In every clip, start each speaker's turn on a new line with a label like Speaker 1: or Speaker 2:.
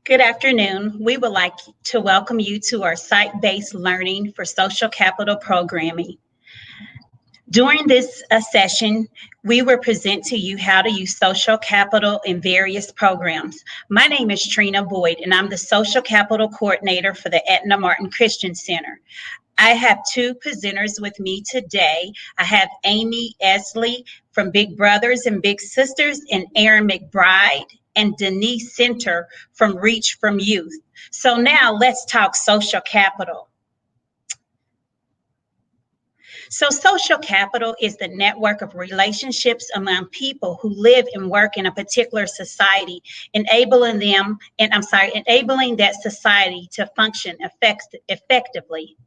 Speaker 1: Good afternoon. We would like to welcome you to our site-based learning for social capital programming. During this session, we will present to you how to use social capital in various programs. My name is Trina Boyd, and I'm the Social Capital Coordinator for the Etna Martin Christian Center. I have two presenters with me today. I have Amy Esley from Big Brothers and Big Sisters, and Aaron McBride and Denise Center from Reach from Youth. So now let's talk social capital. So social capital is the network of relationships among people who live and work in a particular society, enabling that society to function effectively.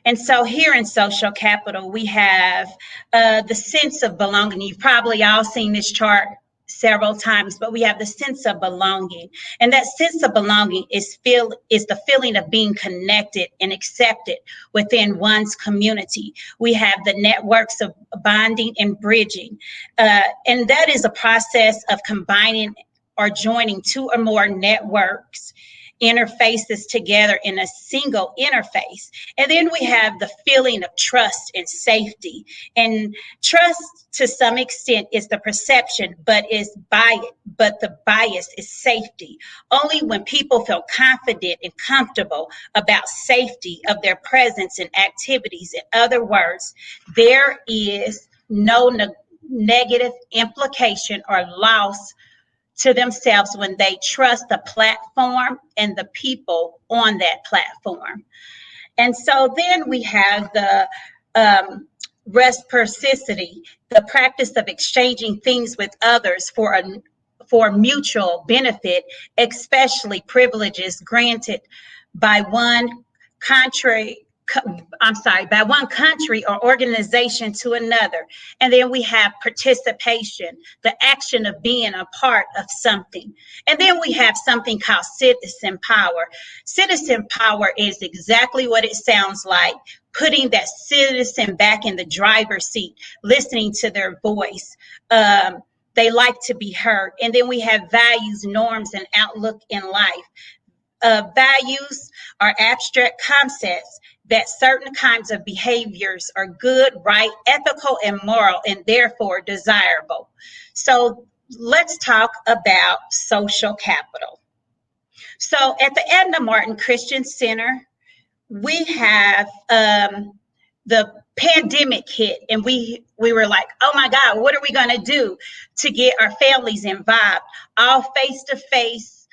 Speaker 1: And so here in social capital, we have the sense of belonging. You've probably all seen this chart several times, but we have the sense of belonging. And that sense of belonging is the feeling of being connected and accepted within one's community. We have the networks of bonding and bridging. And that is a process of combining or joining two or more networks interfaces together in a single interface. And then we have the feeling of trust and safety. And trust to some extent is the perception, but the bias is safety. Only when people feel confident and comfortable about safety of their presence and activities. In other words, there is no negative implication or loss to themselves when they trust the platform and the people on that platform. And so then we have the reciprocity, the practice of exchanging things with others for mutual benefit, especially privileges granted by one country or organization to another. And then we have participation, the action of being a part of something. And then we have something called citizen power. Citizen power is exactly what it sounds like, putting that citizen back in the driver's seat, listening to their voice. They like to be heard. And then we have values, norms, and outlook in life. Values are abstract concepts that certain kinds of behaviors are good, right, ethical, and moral, and therefore desirable. So let's talk about social capital. So at the Etna Martin Christian Center, we have the pandemic hit, and we were like, oh my God, what are we going to do to get our families involved? All face-to-face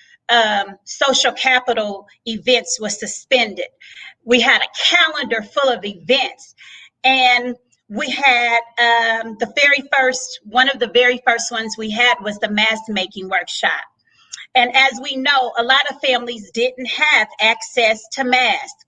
Speaker 1: social capital events was suspended. We had a calendar full of events, and we had one of the very first ones we had was the mask making workshop. And as we know, a lot of families didn't have access to masks.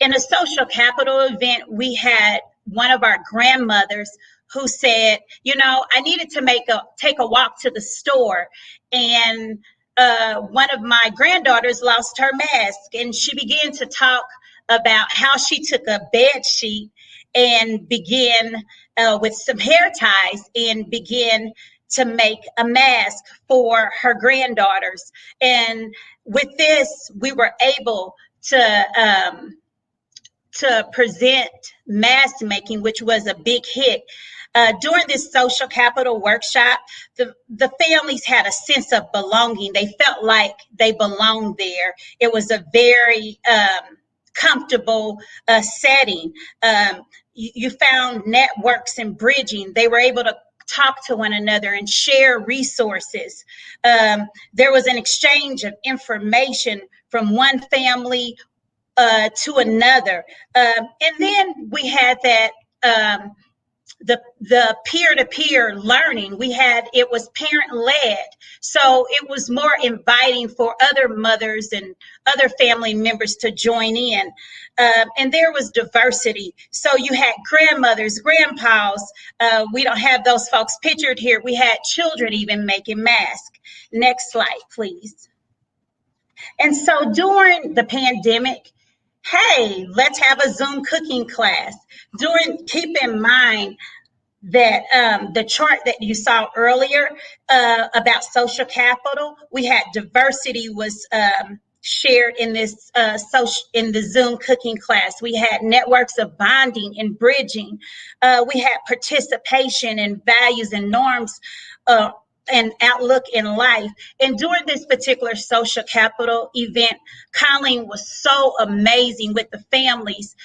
Speaker 1: In a social capital event, we had one of our grandmothers who said, I needed to take a walk to the store, and one of my granddaughters lost her mask, and she began to talk about how she took a bed sheet and began with some hair ties and began to make a mask for her granddaughters. And with this, we were able to present mask making, which was a big hit. During this social capital workshop, the families had a sense of belonging. They felt like they belonged there. It was a very comfortable setting. You found networks and bridging. They were able to talk to one another and share resources. There was an exchange of information from one family to another. And then we had that the peer-to-peer learning. It was parent-led, so it was more inviting for other mothers and other family members to join in. And there was diversity. So you had grandmothers, grandpas. We don't have those folks pictured here. We had children even making masks. Next slide, please. And so during the pandemic, hey, let's have a Zoom cooking class. Keep in mind, that the chart that you saw earlier about social capital, we had diversity was shared in this in the Zoom cooking class. We had networks of bonding and bridging. We had participation and values and norms. And outlook in life. And during this particular social capital event, Colleen was so amazing with the families.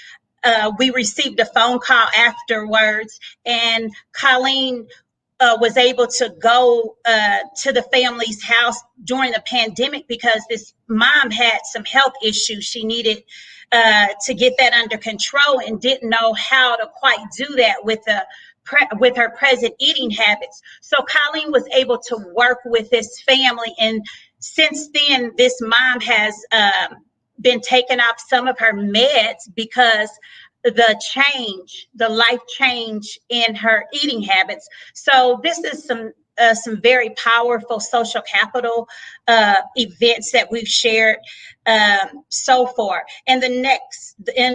Speaker 1: We received a phone call afterwards, and Colleen was able to go to the family's house during the pandemic because this mom had some health issues. She needed to get that under control and didn't know how to quite do that with her present eating habits. So Colleen was able to work with this family, and since then, this mom has been taking off some of her meds because the life change in her eating habits. So this is some very powerful social capital events that we've shared so far. And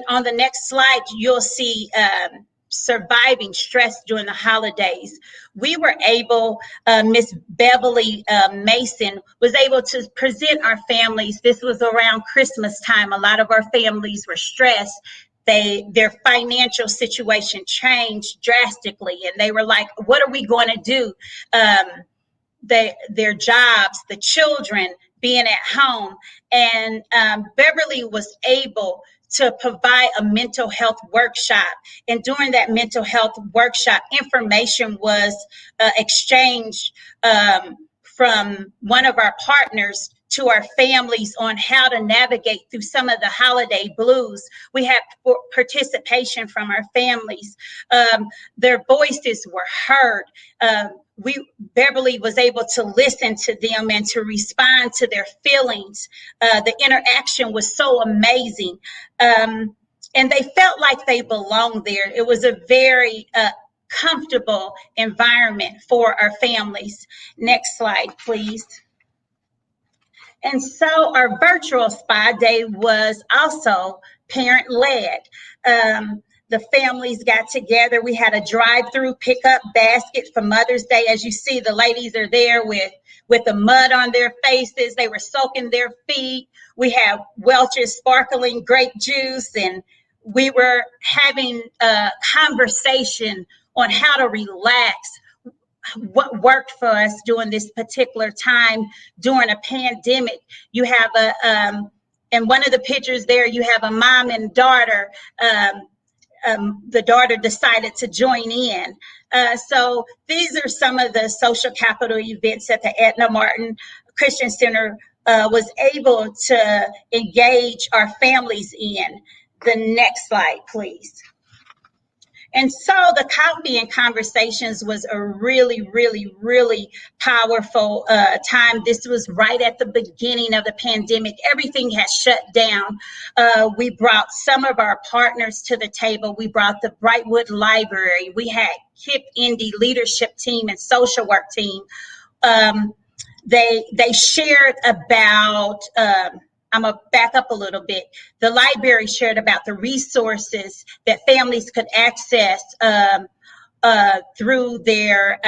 Speaker 1: on the next slide, you'll see surviving stress during the holidays. We were able, Miss Beverly Mason was able to present our families. This was around Christmas time. A lot of our families were stressed. Their financial situation changed drastically, and they were like, what are we going to do? Their jobs, the children being at home. And Beverly was able to provide a mental health workshop. And during that mental health workshop, information was exchanged from one of our partners to our families on how to navigate through some of the holiday blues. We had participation from our families. Their voices were heard. Beverly was able to listen to them and to respond to their feelings. The interaction was so amazing. And they felt like they belonged there. It was a very comfortable environment for our families. Next slide, please. And so our virtual spa day was also parent-led. The families got together. We had a drive-through pickup basket for Mother's Day. As you see, the ladies are there with the mud on their faces. They were soaking their feet. We had Welch's sparkling grape juice, and we were having a conversation on how to relax, what worked for us during this particular time during a pandemic. You have in one of the pictures there, you have a mom and daughter. The daughter decided to join in. So these are some of the social capital events that the Edna Martin Christian Center was able to engage our families in. The next slide, please. And so the coffee and conversations was a really, really, really powerful time. This was right at the beginning of the pandemic. Everything had shut down. We brought some of our partners to the table. We brought the Brightwood Library. We had KIP Indie leadership team and social work team. They shared about, I'm going to back up a little bit. The library shared about the resources that families could access through their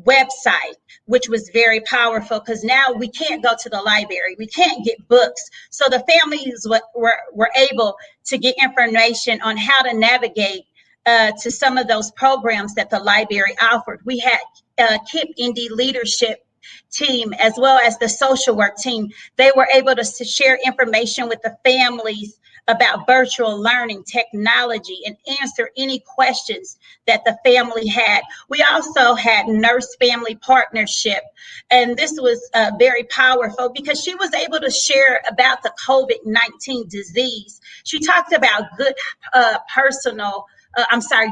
Speaker 1: website, which was very powerful because now we can't go to the library. We can't get books. So the families were able to get information on how to navigate to some of those programs that the library offered. We had KIP Indie leadership team as well as the social work team. They were able to share information with the families about virtual learning technology and answer any questions that the family had. We also had nurse family partnership, and this was very powerful because she was able to share about the COVID-19 disease. She talked about good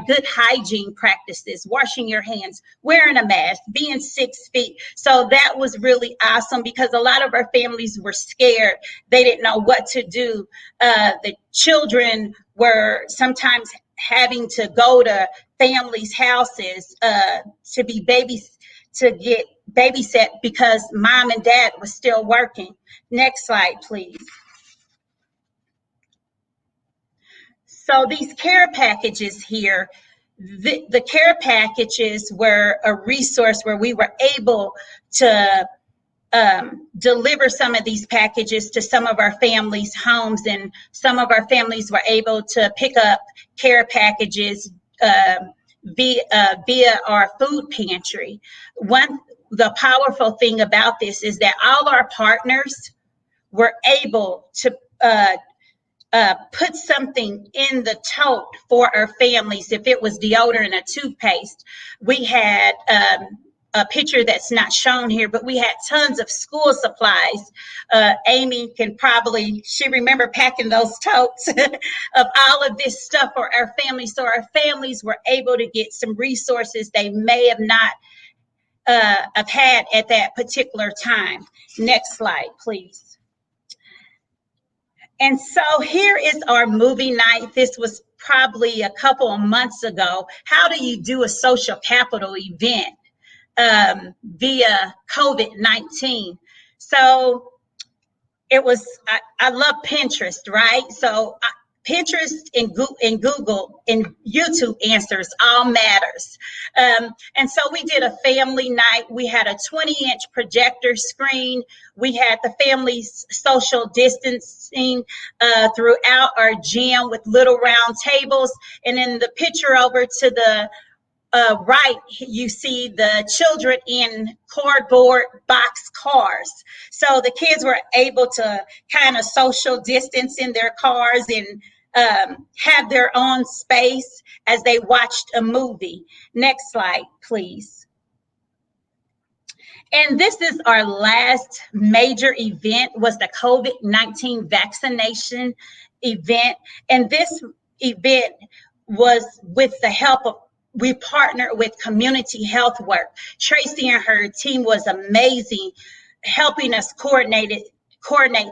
Speaker 1: good hygiene practices, washing your hands, wearing a mask, being 6 feet. So that was really awesome because a lot of our families were scared. They didn't know what to do. The children were sometimes having to go to families' houses to get babysat because mom and dad was still working. Next slide, please. So these care packages here, the care packages were a resource where we were able to deliver some of these packages to some of our families' homes, and some of our families were able to pick up care packages via our food pantry. The powerful thing about this is that all our partners were able to put something in the tote for our families. If it was deodorant or toothpaste, we had a picture that's not shown here, but we had tons of school supplies. Amy she remember packing those totes of all of this stuff for our families. So our families were able to get some resources they may have not have had at that particular time. Next slide, please. And so here is our movie night. This was probably a couple of months ago. How do you do a social capital event via COVID-19? So it was, I love Pinterest, right? So Pinterest and Google and YouTube answers all matters. And so we did a family night. We had a 20-inch projector screen. We had the family's social distancing throughout our gym with little round tables. And then the picture over to the right, you see the children in cardboard box cars. So the kids were able to kind of social distance in their cars and have their own space as they watched a movie. Next slide, please. And this is our last major event, was the COVID-19 vaccination event. And this event was with the help of, we partnered with Community Health Work. Tracy and her team was amazing, helping us coordinate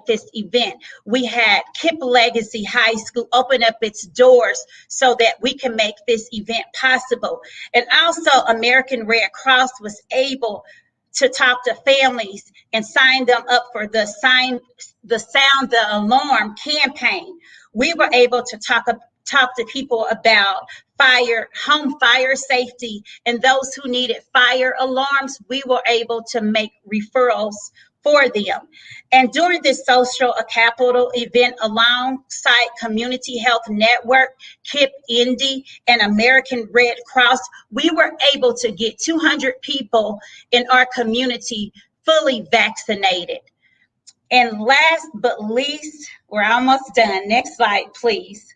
Speaker 1: this event. We had Kip Legacy High School open up its doors so that we can make this event possible. And also American Red Cross was able to talk to families and sign them up for the Sound the Alarm campaign. We were able to talk to people about home fire safety, and those who needed fire alarms, we were able to make referrals for them. And during this social capital event, alongside Community Health Network, KIP Indy, and American Red Cross, we were able to get 200 people in our community fully vaccinated. And last but least, we're almost done. Next slide, please.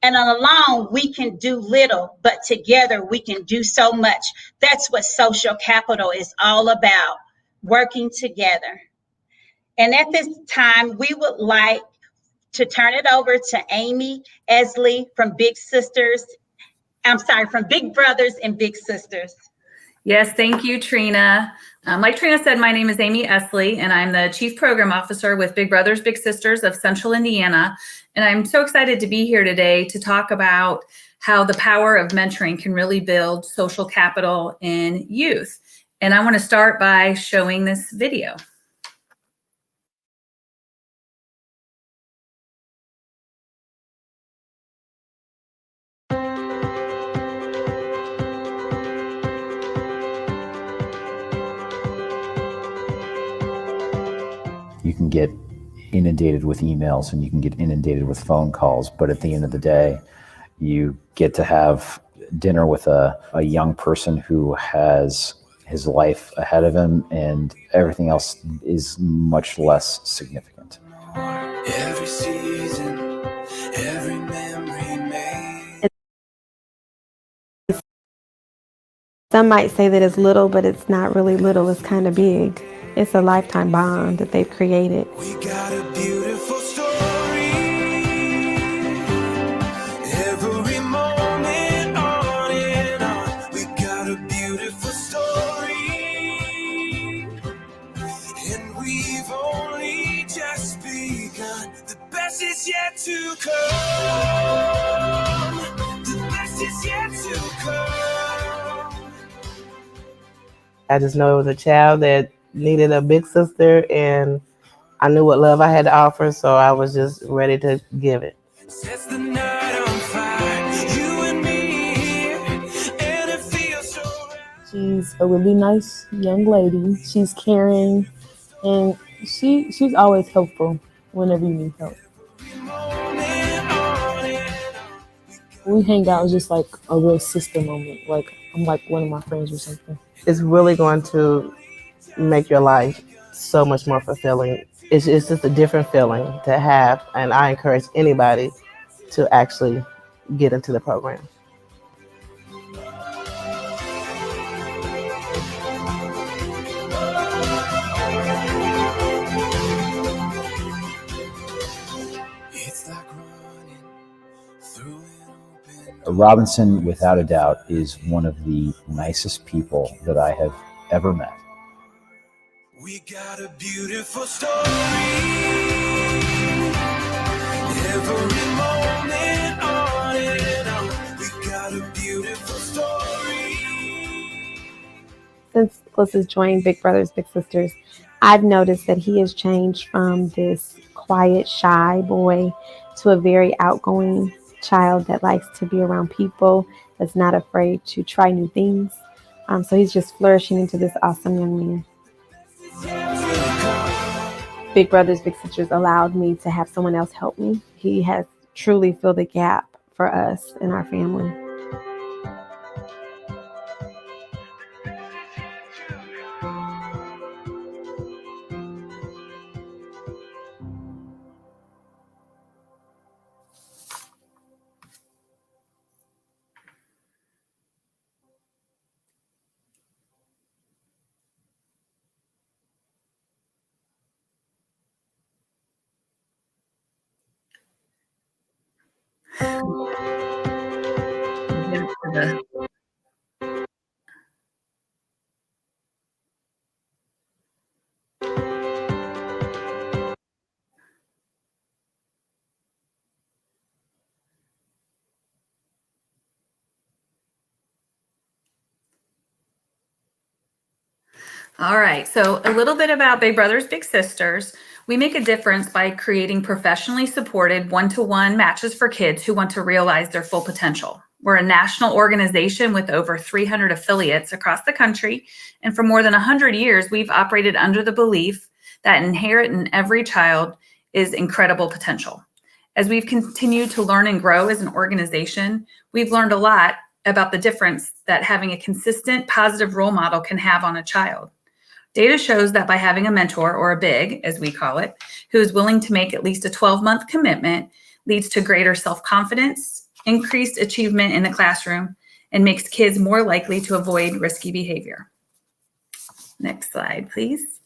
Speaker 1: And alone, we can do little, but together we can do so much. That's what social capital is all about, working together. And at this time, we would like to turn it over to Amy Esley from Big Brothers and Big Sisters.
Speaker 2: Yes, thank you, Trina. Like Trina said, my name is Amy Esley, and I'm the Chief Program Officer with Big Brothers Big Sisters of Central Indiana. And I'm so excited to be here today to talk about how the power of mentoring can really build social capital in youth. And I want to start by showing this video.
Speaker 3: You can get inundated with emails and you can get inundated with phone calls, but at the end of the day, you get to have dinner with a young person who has his life ahead of him, and everything else is much less significant. Every season, every memory made.
Speaker 4: Some might say that it's little, but it's not really little. It's kind of big. It's a lifetime bond that they've created. We got a beautiful story. Every moment on and on. We got a beautiful story. And we've only just begun. The best is yet to come. The best is yet to come. I just know it was a child that needed a big sister, and I knew what love I had to offer, so I was just ready to give it. Sets the night on fire, you and me here, She's a really nice young lady. She's caring, and she's always helpful whenever you need help. We hang out just like a real sister moment. Like I'm like one of my friends or something. It's really going to make your life so much more fulfilling. It's just a different feeling to have, and I encourage anybody to actually get into the program.
Speaker 3: Robinson, without a doubt, is one of the nicest people that I have ever met. We got a beautiful story. Every moment on and on. We got a beautiful story.
Speaker 5: Since Nicholas has joined Big Brothers Big Sisters, I've noticed that he has changed from this quiet, shy boy to a very outgoing child that likes to be around people, that's not afraid to try new things. So he's just flourishing into this awesome young man. Big Brothers Big Sisters allowed me to have someone else help me. He has truly filled the gap for us and our family.
Speaker 2: All right, so a little bit about Big Brothers Big Sisters. We make a difference by creating professionally supported one-to-one matches for kids who want to realize their full potential. We're a national organization with over 300 affiliates across the country, and for more than 100 years, we've operated under the belief that inherent in every child is incredible potential. As we've continued to learn and grow as an organization, we've learned a lot about the difference that having a consistent, positive role model can have on a child. Data shows that by having a mentor, or a big, as we call it, who is willing to make at least a 12-month commitment, leads to greater self-confidence, increased achievement in the classroom, and makes kids more likely to avoid risky behavior. Next slide, please.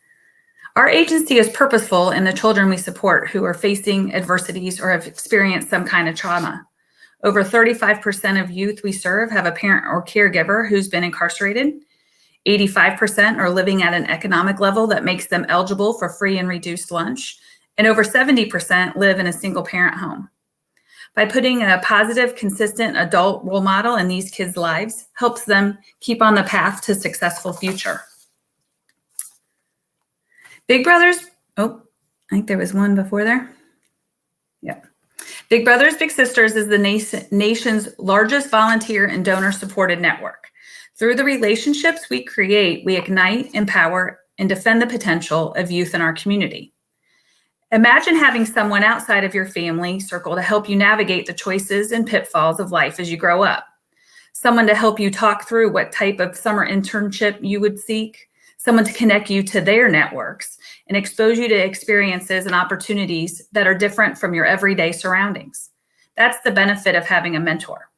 Speaker 2: Our agency is purposeful in the children we support who are facing adversities or have experienced some kind of trauma. Over 35% of youth we serve have a parent or caregiver who's been incarcerated. 85% are living at an economic level that makes them eligible for free and reduced lunch, and over 70% live in a single parent home. By putting a positive, consistent adult role model in these kids' lives helps them keep on the path to a successful future. Big Brothers, I think there was one before there. Yeah. Big Brothers Big Sisters is the nation's largest volunteer and donor-supported network. Through the relationships we create, we ignite, empower, and defend the potential of youth in our community. Imagine having someone outside of your family circle to help you navigate the choices and pitfalls of life as you grow up. Someone to help you talk through what type of summer internship you would seek. Someone to connect you to their networks and expose you to experiences and opportunities that are different from your everyday surroundings. That's the benefit of having a mentor.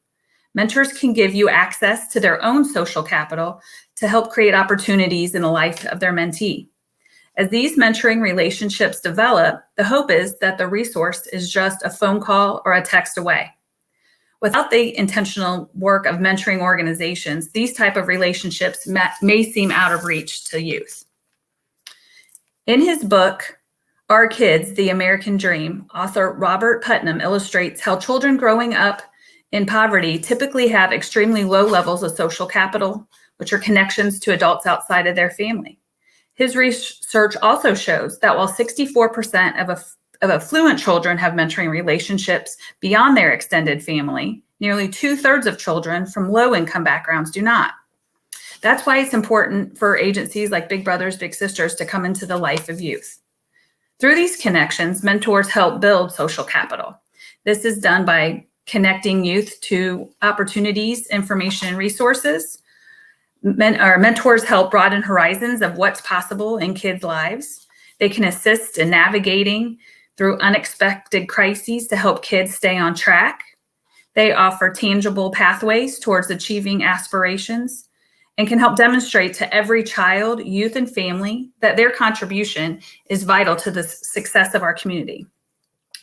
Speaker 2: Mentors can give you access to their own social capital to help create opportunities in the life of their mentee. As these mentoring relationships develop, the hope is that the resource is just a phone call or a text away. Without the intentional work of mentoring organizations, these type of relationships may seem out of reach to youth. In his book, Our Kids, The American Dream, author Robert Putnam illustrates how children growing up in poverty typically have extremely low levels of social capital, which are connections to adults outside of their family. His research also shows that while 64% of affluent children have mentoring relationships beyond their extended family, nearly 2/3 of children from low-income backgrounds do not. That's why it's important for agencies like Big Brothers Big Sisters to come into the life of youth. Through these connections, mentors help build social capital. This is done by connecting youth to opportunities, information, and resources. Our mentors help broaden horizons of what's possible in kids' lives. They can assist in navigating through unexpected crises to help kids stay on track. They offer tangible pathways towards achieving aspirations and can help demonstrate to every child, youth, and family that their contribution is vital to the success of our community.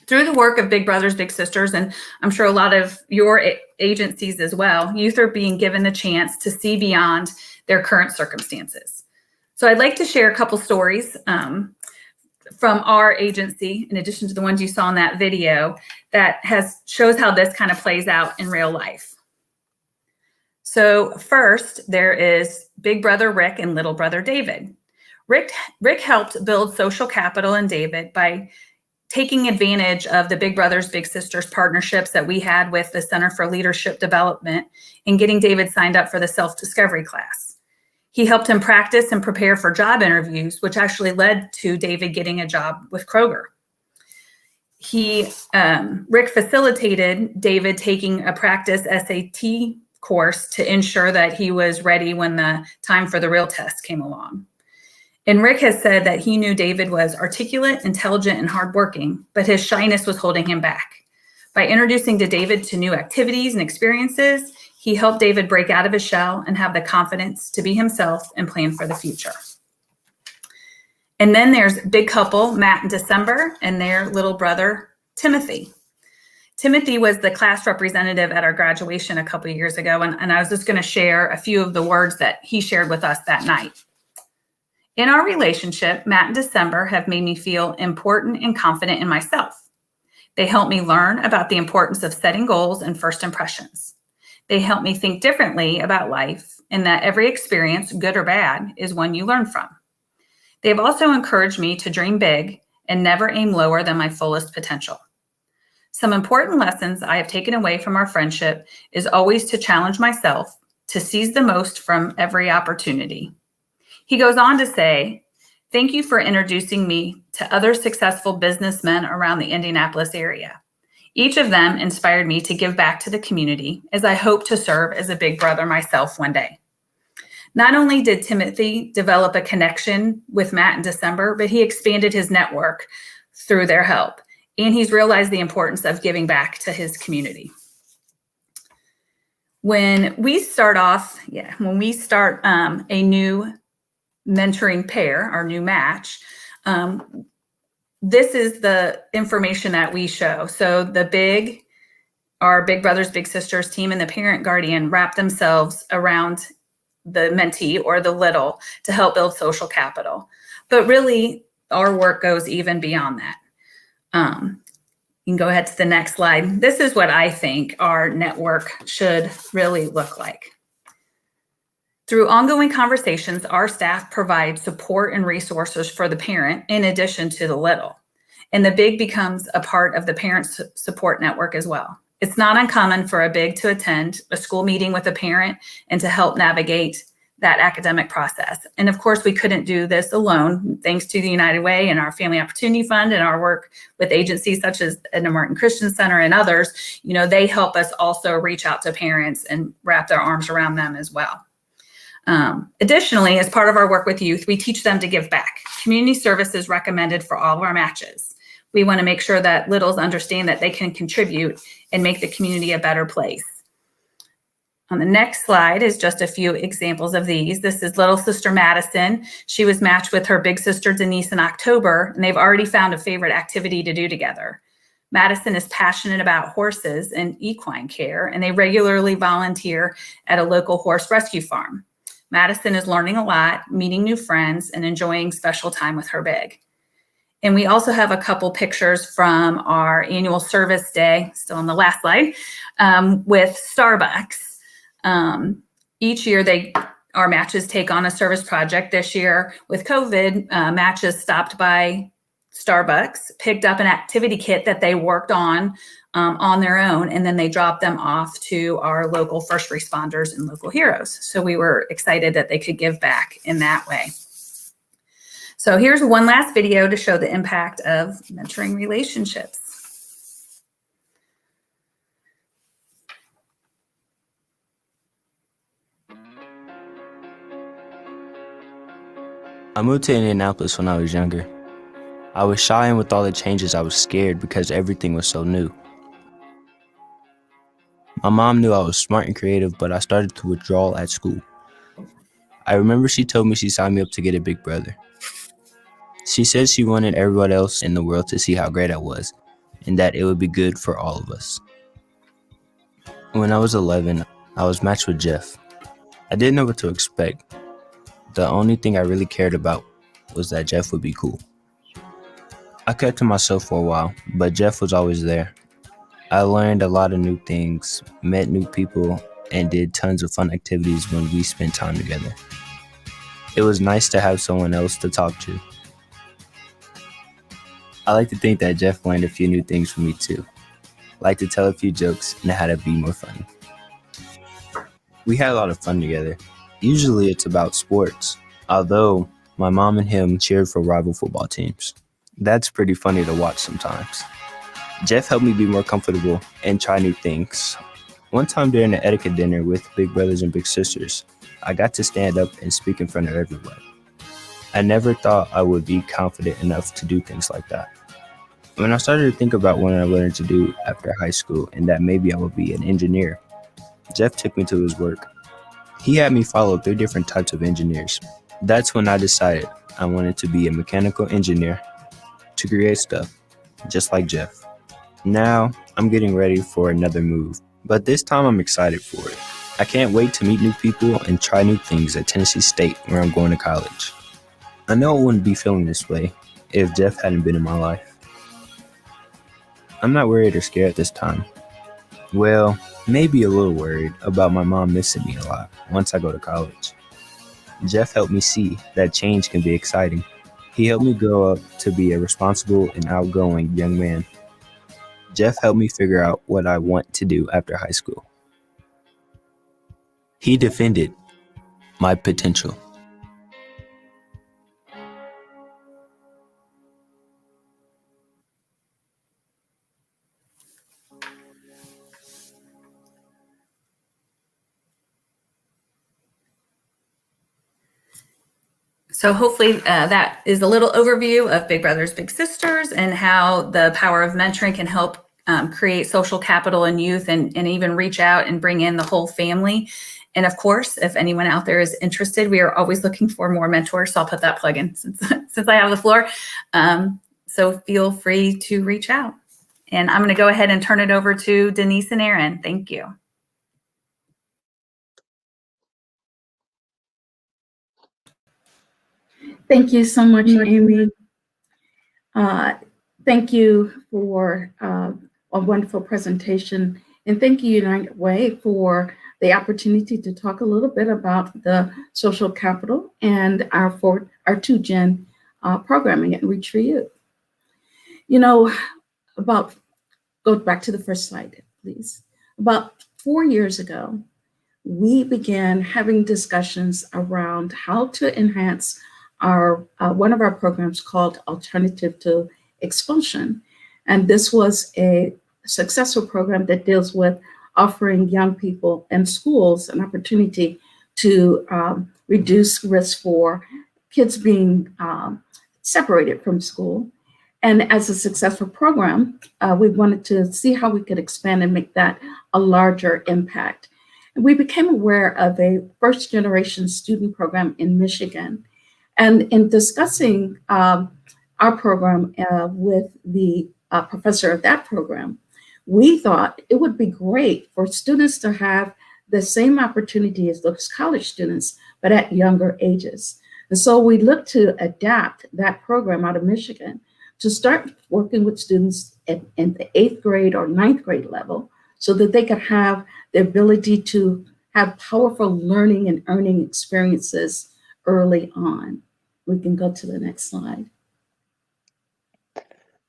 Speaker 2: Through the work of Big Brothers Big Sisters, and I'm sure a lot of your agencies as well, youth are being given the chance to see beyond their current circumstances. So I'd like to share a couple stories from our agency, in addition to the ones you saw in that video, that shows how this kind of plays out in real life. So first, there is Big Brother Rick and Little Brother David. Rick helped build social capital in David by taking advantage of the Big Brothers Big Sisters partnerships that we had with the Center for Leadership Development and getting David signed up for the self-discovery class. He helped him practice and prepare for job interviews, which actually led to David getting a job with Kroger. Rick facilitated David taking a practice SAT course to ensure that he was ready when the time for the real test came along. And Rick has said that he knew David was articulate, intelligent, and hardworking, but his shyness was holding him back. By introducing David to new activities and experiences, he helped David break out of his shell and have the confidence to be himself and plan for the future. And then there's big couple, Matt and December, and their little brother, Timothy. Timothy was the class representative at our graduation a couple of years ago, and I was just going to share a few of the words that he shared with us that night. In our relationship, Matt and December have made me feel important and confident in myself. They help me learn about the importance of setting goals and first impressions. They help me think differently about life and that every experience, good or bad, is one you learn from. They've also encouraged me to dream big and never aim lower than my fullest potential. Some important lessons I have taken away from our friendship is always to challenge myself, to seize the most from every opportunity. He goes on to say, "Thank you for introducing me to other successful businessmen around the Indianapolis area. Each of them inspired me to give back to the community as I hope to serve as a big brother myself one day." Not only did Timothy develop a connection with Matt in December, but he expanded his network through their help. And he's realized the importance of giving back to his community. When we start a new mentoring pair, our new match, this is the information that we show. So our Big Brothers Big Sisters team and the parent guardian wrap themselves around the mentee or the little to help build social capital. But really, our work goes even beyond that. You can go ahead to the next slide. This is what I think our network should really look like. Through ongoing conversations, our staff provides support and resources for the parent in addition to the little. And the big becomes a part of the parent support network as well. It's not uncommon for a big to attend a school meeting with a parent and to help navigate that academic process. And of course, we couldn't do this alone, thanks to the United Way and our Family Opportunity Fund and our work with agencies such as Edna Martin Christian Center and others. They help us also reach out to parents and wrap their arms around them as well. Additionally, as part of our work with youth, we teach them to give back. Community service is recommended for all of our matches. We want to make sure that littles understand that they can contribute and make the community a better place. On the next slide is just a few examples of these. This is little sister Madison. She was matched with her big sister Denise in October, and they've already found a favorite activity to do together. Madison is passionate about horses and equine care, and they regularly volunteer at a local horse rescue farm. Madison is learning a lot, meeting new friends, and enjoying special time with her big. And we also have a couple pictures from our annual service day, still on the last slide, with Starbucks. Each year our matches take on a service project. This year with COVID, matches stopped by Starbucks, picked up an activity kit that they worked on their own, and then they dropped them off to our local first responders and local heroes. So we were excited that they could give back in that way. So here's one last video to show the impact of mentoring relationships.
Speaker 6: I moved to Indianapolis when I was younger. I was shy, and with all the changes, I was scared because everything was so new. My mom knew I was smart and creative, but I started to withdraw at school. I remember she told me she signed me up to get a big brother. She said she wanted everyone else in the world to see how great I was, and that it would be good for all of us. When I was 11, I was matched with Jeff. I didn't know what to expect. The only thing I really cared about was that Jeff would be cool. I kept to myself for a while, but Jeff was always there. I learned a lot of new things, met new people, and did tons of fun activities when we spent time together. It was nice to have someone else to talk to. I like to think that Jeff learned a few new things from me too. I like to tell a few jokes and how to be more funny. We had a lot of fun together. Usually it's about sports, although my mom and him cheered for rival football teams. That's pretty funny to watch sometimes. Jeff helped me be more comfortable and try new things. One time during an etiquette dinner with big brothers and big sisters, I got to stand up and speak in front of everybody. I never thought I would be confident enough to do things like that. When I started to think about what I wanted to do after high school and that maybe I would be an engineer, Jeff took me to his work. He had me follow 3 different types of engineers. That's when I decided I wanted to be a mechanical engineer to create stuff, just like Jeff. Now, I'm getting ready for another move, but this time I'm excited for it. I can't wait to meet new people and try new things at Tennessee State, where I'm going to college. I know I wouldn't be feeling this way if Jeff hadn't been in my life. I'm not worried or scared this time. Well, maybe a little worried about my mom missing me a lot once I go to college. Jeff helped me see that change can be exciting. He helped me grow up to be a responsible and outgoing young man. Jeff helped me figure out what I want to do after high school. He defended my potential.
Speaker 2: So hopefully that is a little overview of Big Brothers Big Sisters and how the power of mentoring can help create social capital in youth and even reach out and bring in the whole family. And of course, if anyone out there is interested, we are always looking for more mentors. So I'll put that plug in since I have the floor. So feel free to reach out. And I'm going to go ahead and turn it over to Denise and Aaron. Thank you.
Speaker 7: Thank you so much, Amy. Thank you for a wonderful presentation. And thank you, United Way, for the opportunity to talk a little bit about the social capital and our 2-gen programming at Reach for Youth. You know, go back to the first slide, please. About 4 years ago, we began having discussions around how to enhance our one of our programs called Alternative to Expulsion. And this was a successful program that deals with offering young people and schools an opportunity to reduce risk for kids being separated from school. And as a successful program, we wanted to see how we could expand and make that a larger impact. And we became aware of a first-generation student program in Michigan. And in discussing our program with the professor of that program, we thought it would be great for students to have the same opportunity as those college students, but at younger ages. And so we looked to adapt that program out of Michigan to start working with students in the 8th grade or 9th grade level so that they could have the ability to have powerful learning and earning experiences early on. We can go to the next slide.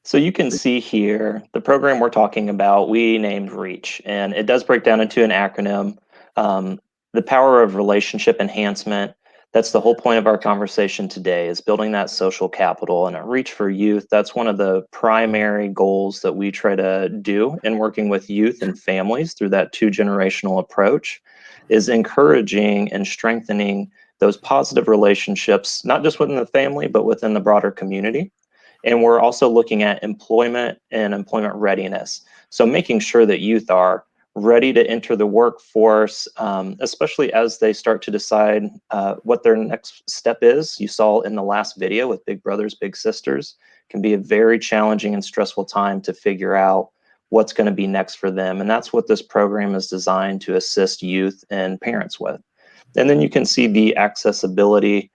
Speaker 8: So you can see here, the program we're talking about, we named REACH, and it does break down into an acronym. The power of relationship enhancement, that's the whole point of our conversation today, is building that social capital. And at REACH for Youth, that's one of the primary goals that we try to do in working with youth and families through that 2-generational approach, is encouraging and strengthening those positive relationships, not just within the family, but within the broader community. And we're also looking at employment and employment readiness. So making sure that youth are ready to enter the workforce, especially as they start to decide what their next step is. You saw in the last video with Big Brothers, Big Sisters, can be a very challenging and stressful time to figure out what's going to be next for them. And that's what this program is designed to assist youth and parents with. And then you can see the accessibility.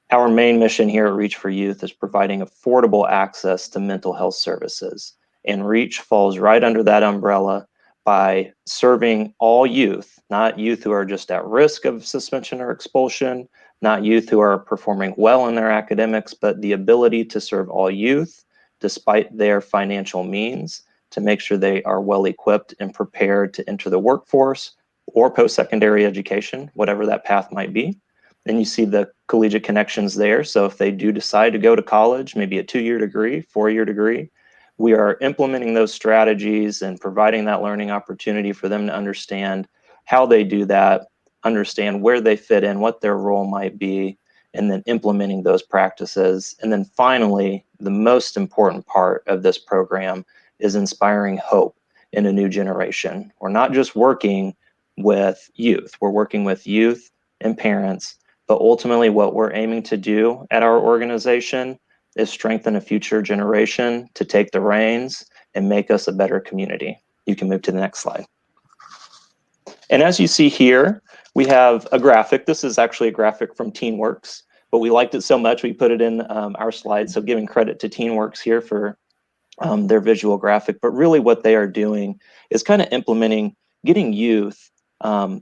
Speaker 8: Our main mission here at REACH for Youth is providing affordable access to mental health services. And REACH falls right under that umbrella by serving all youth, not youth who are just at risk of suspension or expulsion, not youth who are performing well in their academics, but the ability to serve all youth despite their financial means, to make sure they are well equipped and prepared to enter the workforce or post-secondary education, whatever that path might be. And you see the collegiate connections there. So if they do decide to go to college, maybe a 2-year degree, 4-year degree, we are implementing those strategies and providing that learning opportunity for them to understand how they do that, understand where they fit in, what their role might be, and then implementing those practices. And then finally, the most important part of this program is inspiring hope in a new generation. We're not just working with youth, we're working with youth and parents, but ultimately what we're aiming to do at our organization is strengthen a future generation to take the reins and make us a better community. You can move to the next slide. And as you see here, we have a graphic. This is actually a graphic from TeenWorks, but we liked it so much we put it in our slides. So giving credit to TeenWorks here for their visual graphic, but really what they are doing is kind of implementing, getting youth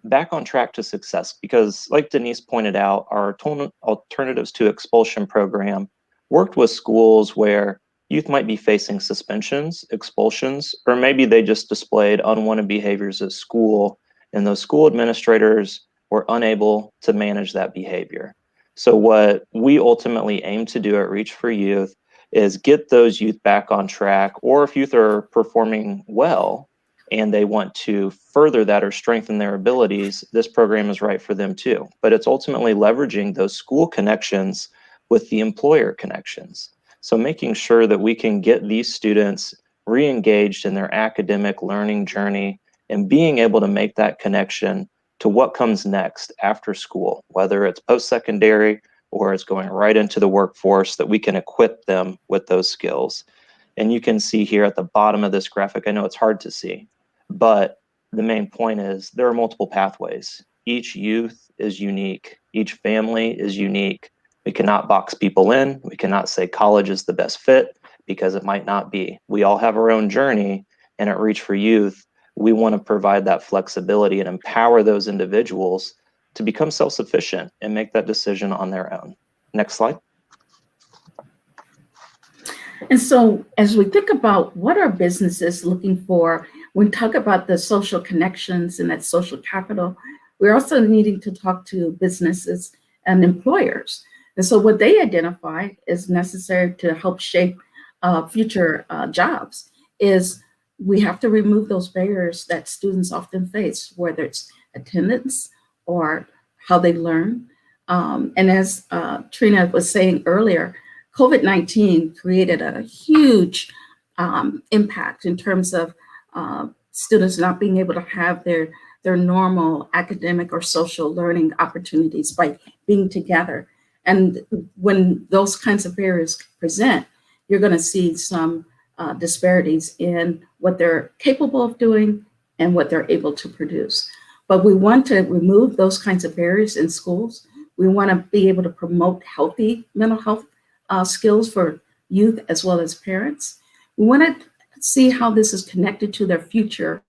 Speaker 8: back on track to success. Because like Denise pointed out, our Alternatives to Expulsion program worked with schools where youth might be facing suspensions, expulsions, or maybe they just displayed unwanted behaviors at school, and those school administrators were unable to manage that behavior. So what we ultimately aim to do at REACH for Youth is get those youth back on track, or if youth are performing well and they want to further that or strengthen their abilities, this program is right for them too. But it's ultimately leveraging those school connections with the employer connections. So making sure that we can get these students re-engaged in their academic learning journey and being able to make that connection to what comes next after school, whether it's post-secondary or it's going right into the workforce, that we can equip them with those skills. And you can see here at the bottom of this graphic, I know it's hard to see, but the main point is there are multiple pathways. Each youth is unique. Each family is unique. We cannot box people in. We cannot say college is the best fit, because it might not be. We all have our own journey, and at REACH for Youth, we want to provide that flexibility and empower those individuals to become self-sufficient and make that decision on their own. Next slide.
Speaker 7: And so as we think about what are businesses looking for, when we talk about the social connections and that social capital, we're also needing to talk to businesses and employers. And so what they identify is necessary to help shape future jobs is we have to remove those barriers that students often face, whether it's attendance or how they learn. And as Trina was saying earlier, COVID-19 created a huge impact in terms of students not being able to have their normal academic or social learning opportunities by being together. And when those kinds of barriers present, you're going to see some disparities in what they're capable of doing and what they're able to produce. But we want to remove those kinds of barriers in schools. We want to be able to promote healthy mental health skills for youth as well as parents. We want to see how this is connected to their future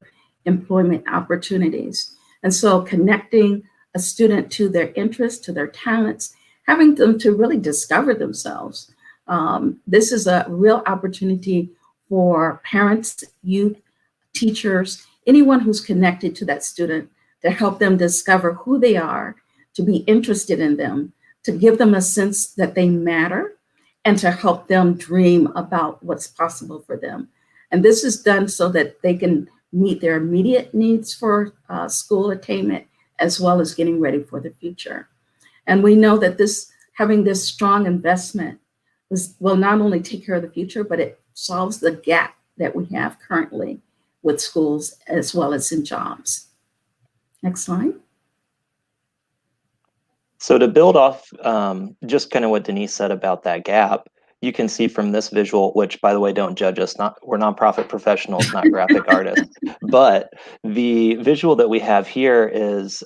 Speaker 7: employment opportunities. And so connecting a student to their interests, to their talents, having them to really discover themselves. This is a real opportunity for parents, youth, teachers, anyone who's connected to that student, to help them discover who they are, to be interested in them, to give them a sense that they matter, and to help them dream about what's possible for them. And this is done so that they can meet their immediate needs for school attainment, as well as getting ready for the future. And we know that having this strong investment will not only take care of the future, but it solves the gap that we have currently with schools as well as in jobs. Next slide.
Speaker 8: So to build off just kind of what Denise said about that gap, you can see from this visual, which by the way, don't judge us, we're nonprofit professionals, not graphic artists, but the visual that we have here is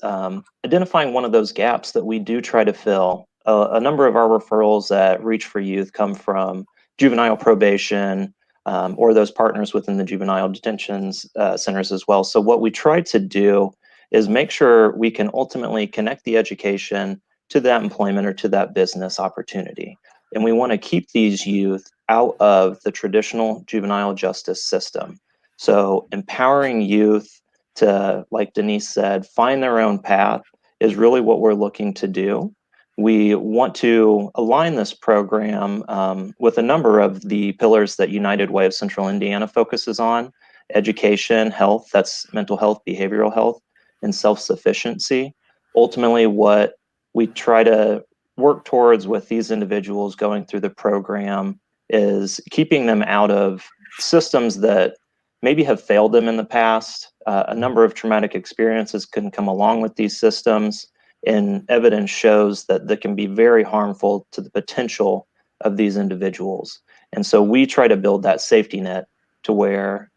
Speaker 8: identifying one of those gaps that we do try to fill. A number of our referrals at Reach for Youth come from juvenile probation or those partners within the juvenile detention centers as well. So what we try to do is make sure we can ultimately connect the education to that employment or to that business opportunity. And we want to keep these youth out of the traditional juvenile justice system. So empowering youth to, like Denise said, find their own path is really what we're looking to do. We want to align this program with a number of the pillars that United Way of Central Indiana focuses on: education, health, that's mental health, behavioral health, and self-sufficiency. Ultimately, what we try to work towards with these individuals going through the program is keeping them out of systems that maybe have failed them in the past. A number of traumatic experiences can come along with these systems, and evidence shows that they can be very harmful to the potential of these individuals. And so we try to build that safety net to where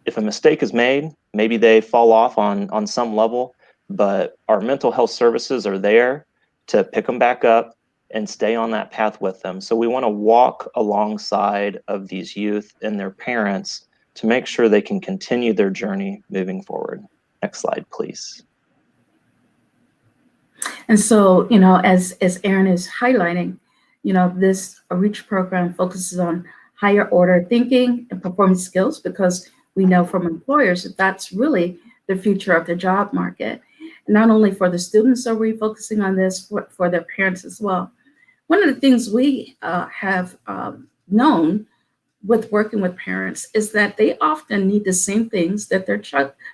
Speaker 8: if a mistake is made, maybe they fall off on some level, but our mental health services are there to pick them back up and stay on that path with them. So we want to walk alongside of these youth and their parents to make sure they can continue their journey moving forward. Next slide, please.
Speaker 7: And so, as Erin is highlighting, this REACH program focuses on higher order thinking and performance skills, because we know from employers that that's really the future of the job market. And not only for the students are we focusing on this, for their parents as well. One of the things we have known with working with parents is that they often need the same things that their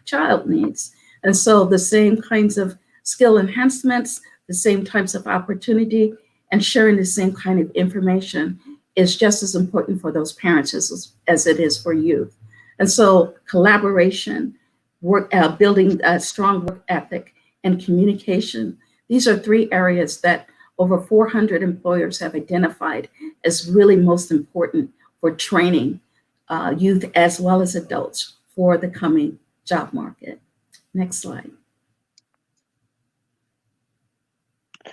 Speaker 7: child needs. And so the same kinds of skill enhancements, the same types of opportunity, and sharing the same kind of information is just as important for those parents as it is for youth. And so collaboration, building a strong work ethic, and communication, these are three areas that over 400 employers have identified as really most important for training youth as well as adults for the coming job market. Next slide.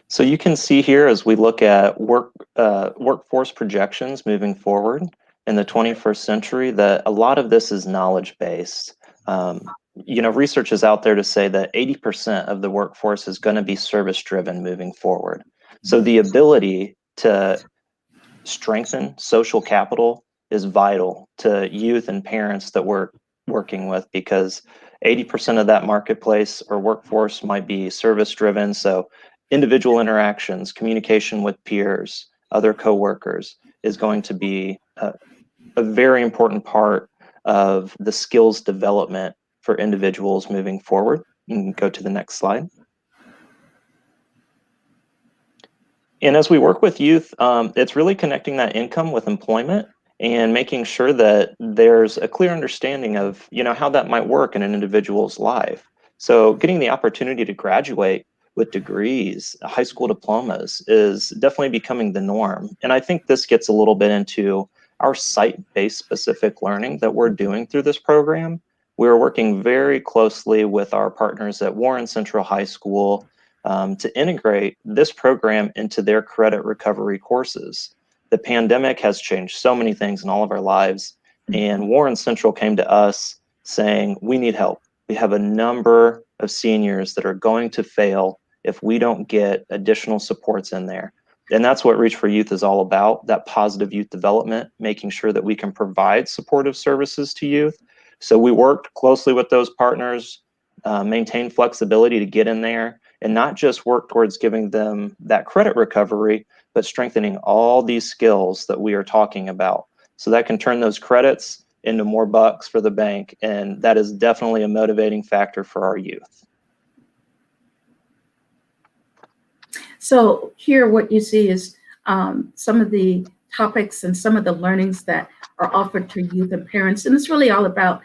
Speaker 8: So you can see here as we look at workforce projections moving forward in the 21st century that a lot of this is knowledge-based. Research is out there to say that 80% of the workforce is going to be service-driven moving forward. So the ability to strengthen social capital is vital to youth and parents that we're working with, because 80% of that marketplace or workforce might be service-driven. So individual interactions, communication with peers, other coworkers is going to be a very important part of the skills development for individuals moving forward. You can go to the next slide. And as we work with youth, it's really connecting that income with employment and making sure that there's a clear understanding of how that might work in an individual's life. So getting the opportunity to graduate with degrees, high school diplomas, is definitely becoming the norm. And I think this gets a little bit into our site-based specific learning that we're doing through this program. We're working very closely with our partners at Warren Central High School to integrate this program into their credit recovery courses. The pandemic has changed so many things in all of our lives, and Warren Central came to us saying, we need help. We have a number of seniors that are going to fail if we don't get additional supports in there. And that's what Reach for Youth is all about, that positive youth development, making sure that we can provide supportive services to youth. So we worked closely with those partners, maintain flexibility to get in there and not just work towards giving them that credit recovery, but strengthening all these skills that we are talking about. So that can turn those credits into more bucks for the bank. And that is definitely a motivating factor for our youth.
Speaker 7: So here what you see is some of the topics and some of the learnings that are offered to youth and parents. And it's really all about,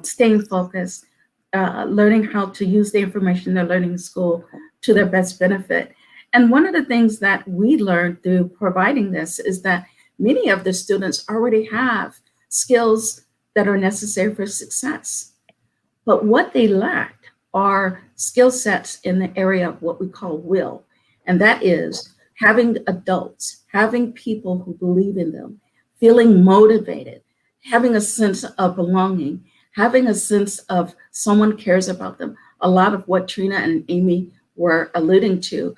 Speaker 7: staying focused, learning how to use the information they're learning in school to their best benefit. And one of the things that we learned through providing this is that many of the students already have skills that are necessary for success. But what they lacked are skill sets in the area of what we call will. And that is having adults, having people who believe in them, feeling motivated, having a sense of belonging, having a sense of someone cares about them. A lot of what Trina and Amy were alluding to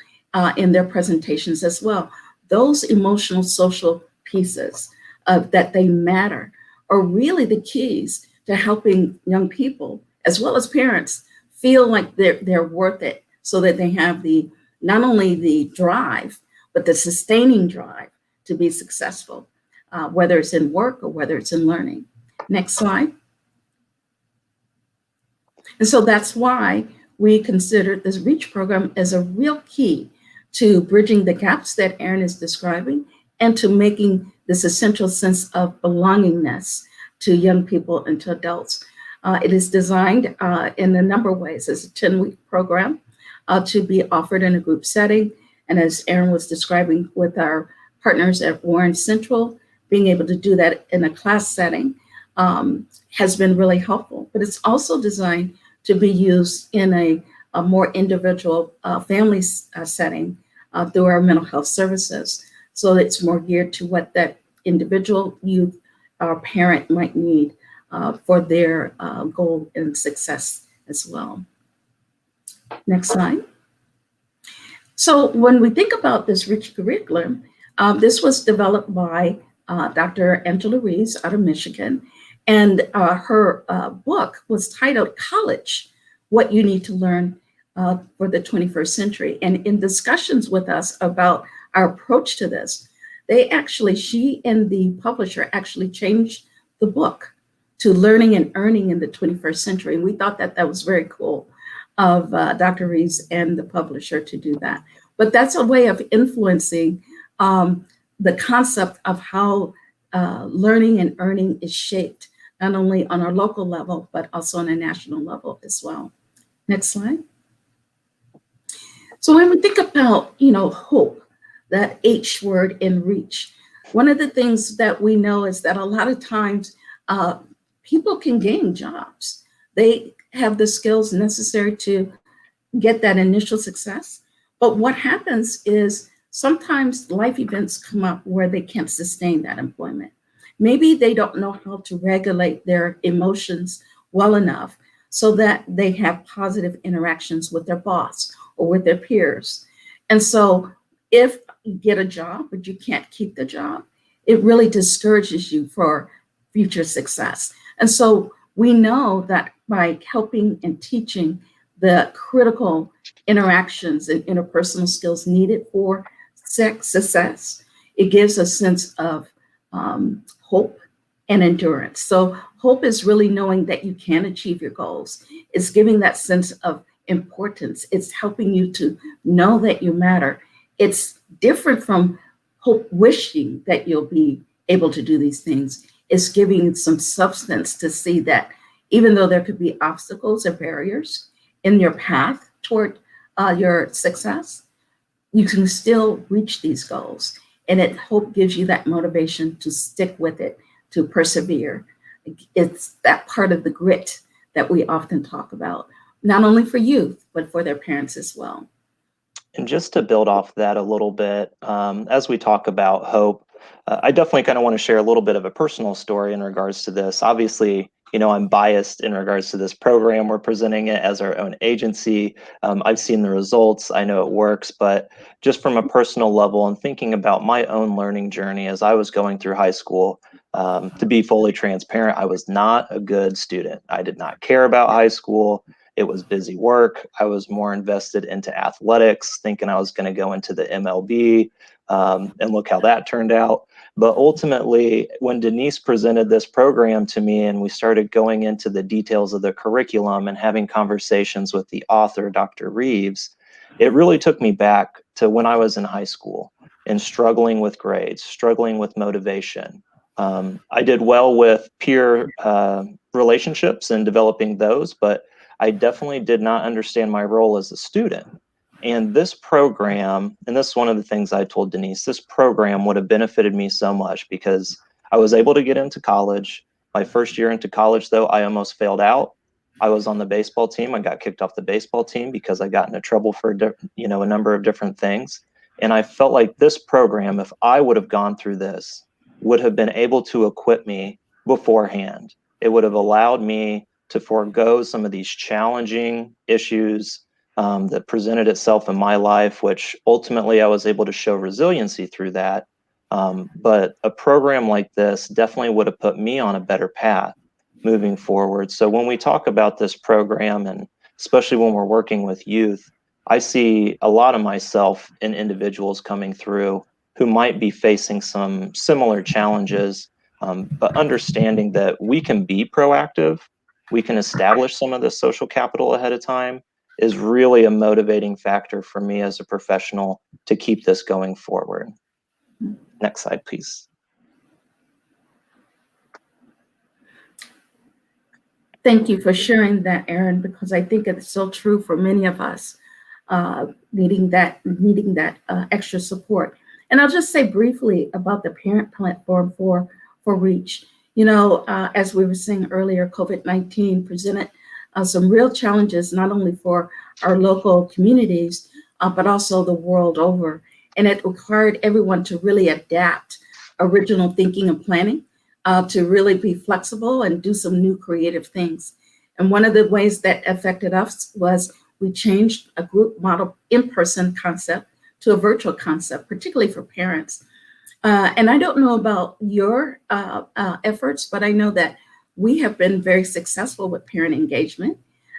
Speaker 7: in their presentations as well. Those emotional, social pieces that they matter are really the keys to helping young people, as well as parents, feel like they're worth it, so that they have not only the drive, but the sustaining drive to be successful, whether it's in work or whether it's in learning. Next slide. And so that's why we considered this REACH program as a real key to bridging the gaps that Erin is describing and to making this essential sense of belongingness to young people and to adults. It is designed in a number of ways as a 10-week program to be offered in a group setting. And as Erin was describing with our partners at Warren Central, being able to do that in a class setting has been really helpful. But it's also designed to be used in a more individual family setting through our mental health services. So it's more geared to what that individual youth or parent might need for their goal and success as well. Next slide. So when we think about this REACH curriculum, this was developed by Dr. Angela Reeves out of Michigan. And her book was titled College, What You Need to Learn for the 21st Century. And in discussions with us about our approach to this, she and the publisher actually changed the book to Learning and Earning in the 21st Century. And we thought that that was very cool of Dr. Reeves and the publisher to do that. But that's a way of influencing the concept of how learning and earning is shaped, not only on our local level, but also on a national level as well. Next slide. So when we think about, hope, that H word in REACH, one of the things that we know is that a lot of times people can gain jobs. They have the skills necessary to get that initial success. But what happens is sometimes life events come up where they can't sustain that employment. Maybe they don't know how to regulate their emotions well enough so that they have positive interactions with their boss or with their peers. And so if you get a job, but you can't keep the job, it really discourages you for future success. And so we know that by helping and teaching the critical interactions and interpersonal skills needed for success, it gives a sense of hope and endurance. So hope is really knowing that you can achieve your goals. It's giving that sense of importance. It's helping you to know that you matter. It's different from hope wishing that you'll be able to do these things. It's giving some substance to see that even though there could be obstacles or barriers in your path toward your success, you can still reach these goals. And hope gives you that motivation to stick with it, to persevere. It's that part of the grit that we often talk about, not only for youth, but for their parents as well.
Speaker 8: And just to build off that a little bit, as we talk about hope, I definitely kind of want to share a little bit of a personal story in regards to this. Obviously, I'm biased in regards to this program. We're presenting it as our own agency. I've seen the results. I know it works, but just from a personal level and thinking about my own learning journey as I was going through high school, to be fully transparent, I was not a good student. I did not care about high school. It was busy work. I was more invested into athletics, thinking I was going to go into the MLB, and look how that turned out. But ultimately, when Denise presented this program to me and we started going into the details of the curriculum and having conversations with the author, Dr. Reeves, it really took me back to when I was in high school and struggling with grades, struggling with motivation. I did well with peer relationships and developing those, but I definitely did not understand my role as a student. And this program, and this is one of the things I told Denise, this program would have benefited me so much because I was able to get into college. My first year into college, though, I almost failed out. I was on the baseball team. I got kicked off the baseball team because I got into trouble for, a number of different things. And I felt like this program, if I would have gone through this, would have been able to equip me beforehand. It would have allowed me to forego some of these challenging issues that presented itself in my life, which ultimately I was able to show resiliency through that. But a program like this definitely would have put me on a better path moving forward. So when we talk about this program, and especially when we're working with youth, I see a lot of myself in individuals coming through who might be facing some similar challenges, but understanding that we can be proactive, we can establish some of the social capital ahead of time, is really a motivating factor for me as a professional to keep this going forward. Next slide, please.
Speaker 7: Thank you for sharing that, Erin, because I think it's so true for many of us, needing that extra support. And I'll just say briefly about the parent platform for REACH. As we were saying earlier, COVID-19 presented some real challenges, not only for our local communities, but also the world over. And it required everyone to really adapt original thinking and planning, to really be flexible and do some new creative things. And one of the ways that affected us was we changed a group model in-person concept to a virtual concept, particularly for parents. And I don't know about your efforts, but I know that we have been very successful with parent engagement.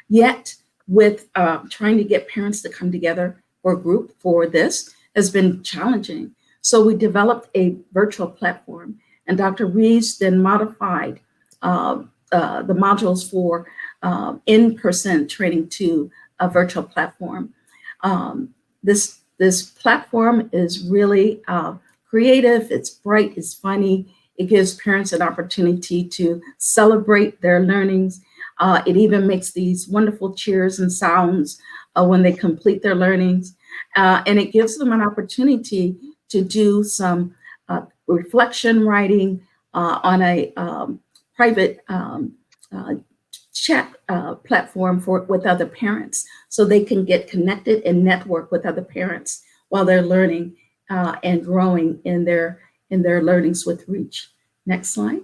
Speaker 7: Yet with trying to get parents to come together for a group for this has been challenging. So we developed a virtual platform, and Dr. Reeves then modified the modules for in-person training to a virtual platform. This platform is really creative, it's bright, it's funny. It gives parents an opportunity to celebrate their learnings. It even makes these wonderful cheers and sounds when they complete their learnings. And it gives them an opportunity to do some reflection writing on a private chat platform with other parents, so they can get connected and network with other parents while they're learning and growing in their learnings with REACH. Next slide.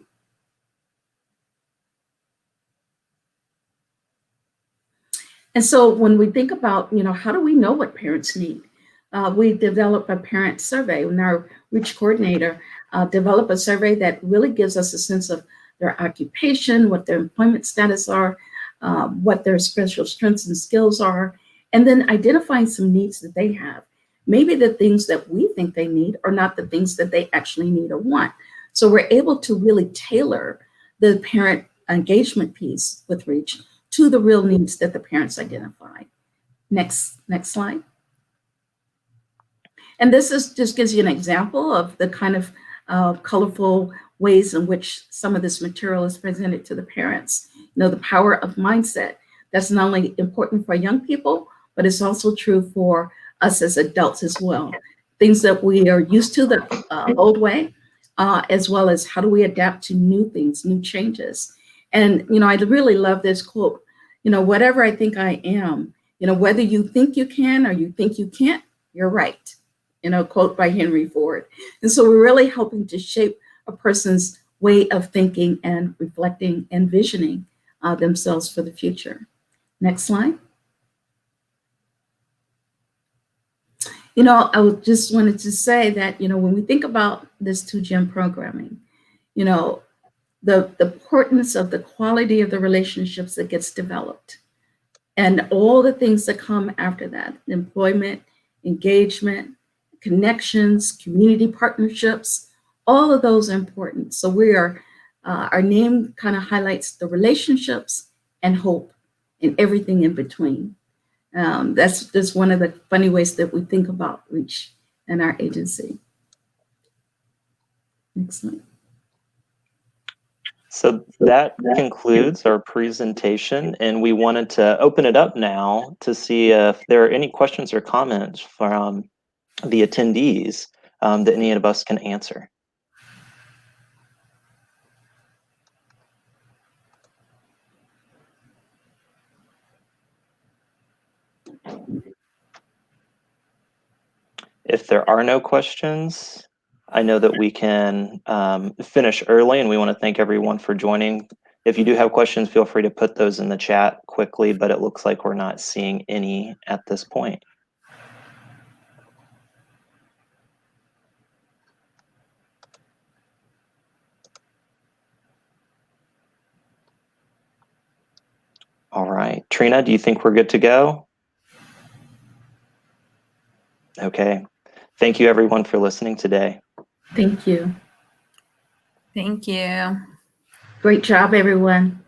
Speaker 7: And so when we think about, how do we know what parents need? We develop a parent survey, and our REACH coordinator developed a survey that really gives us a sense of their occupation, what their employment status are, what their special strengths and skills are, and then identifying some needs that they have. Maybe the things that we think they need are not the things that they actually need or want. So we're able to really tailor the parent engagement piece with REACH to the real needs that the parents identify. Next slide. And this just gives you an example of the kind of colorful ways in which some of this material is presented to the parents. The power of mindset. That's not only important for young people, but it's also true for us as adults as well. Things that we are used to the old way, as well as how do we adapt to new things, new changes. And, I really love this quote, whatever I think I am, whether you think you can or you think you can't, you're right. Quote by Henry Ford. And so we're really helping to shape a person's way of thinking and reflecting and visioning themselves for the future. Next slide. I just wanted to say that, when we think about this 2-gen programming, the importance of the quality of the relationships that gets developed and all the things that come after that, employment, engagement, connections, community partnerships, all of those are important. So our name kind of highlights the relationships and hope and everything in between. That's just one of the funny ways that we think about REACH and our agency. Next slide.
Speaker 8: So that concludes our presentation, and we wanted to open it up now to see if there are any questions or comments from the attendees that any of us can answer. If there are no questions, I know that we can finish early, and we want to thank everyone for joining. If you do have questions, feel free to put those in the chat quickly, but it looks like we're not seeing any at this point. All right, Trina, do you think we're good to go? Okay. Thank you, everyone, for listening today.
Speaker 7: Thank you.
Speaker 2: Thank you.
Speaker 7: Great job, everyone.